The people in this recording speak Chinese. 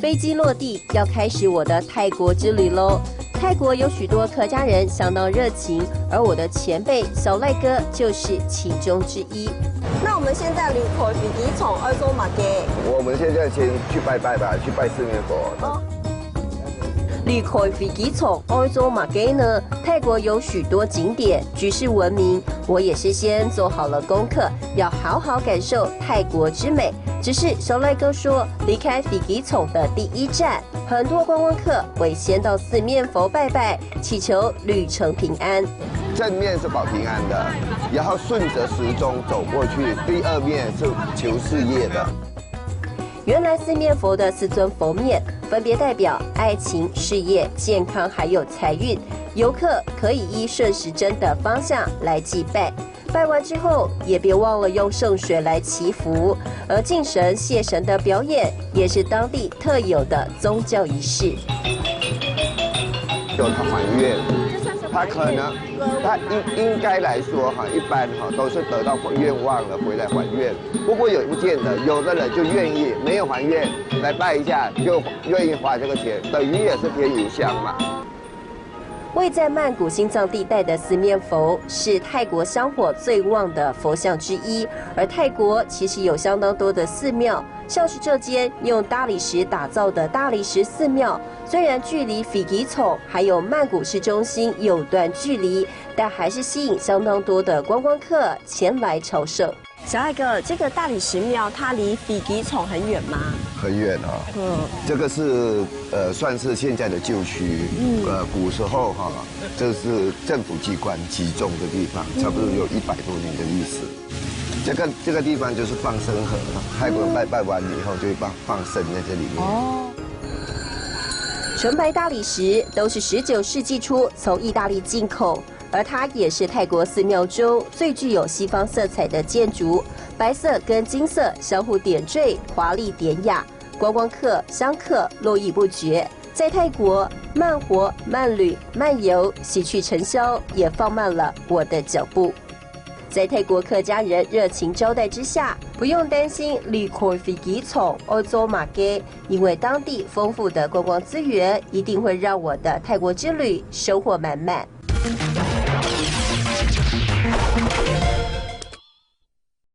飞机落地，要开始我的泰国之旅喽！泰国有许多客家人相当热情，而我的前辈小赖哥就是其中之一。那我们现在离开飞机场爱做马街，我们现在先去拜拜吧，去拜四面佛。离开飞机场爱做马街呢？泰国有许多景点举世闻名，我也是先做好了功课，要好好感受泰国之美。只是小赖哥说，离开飞机场的第一站，很多观光客会先到四面佛拜拜，祈求旅程平安。正面是保平安的，然后顺着时钟走过去，第二面是求事业的。原来四面佛的4尊佛面分别代表爱情、事业、健康还有财运，游客可以依顺时针的方向来祭拜。拜完之后，也别忘了用圣水来祈福。而敬神谢神的表演，也是当地特有的宗教仪式。有他还愿，他可能，他应该来说哈，一般哈都是得到愿望了回来还愿。不过也不见得，有的人就愿意没有还愿来拜一下，就愿意花这个钱，等于也是添油香嘛。位在曼谷心脏地带的四面佛是泰国香火最旺的佛像之一，而泰国其实有相当多的寺庙，像是这间用大理石打造的大理石寺庙，虽然距离斐济丑还有曼谷市中心有段距离，但还是吸引相当多的观光客前来朝圣。小爱哥，这个大理石庙它离斐济丑很远吗？很远啊，这个是算是现在的旧区，古时候哈，这是政府机关集中的地方，差不多有100多年的历史。这个地方就是放生河，泰国人拜完以后就会放生在这里面。哦，纯白大理石都是19世纪初从意大利进口。而它也是泰国寺庙中最具有西方色彩的建筑，白色跟金色相互点缀，华丽典雅，观光客、香客络绎不绝。在泰国，慢活、慢旅、慢游，喜去尘嚣，也放慢了我的脚步。在泰国客家人热情招待之下，不用担心离开斐济丑欧洲马街，因为当地丰富的观光资源一定会让我的泰国之旅收获满满。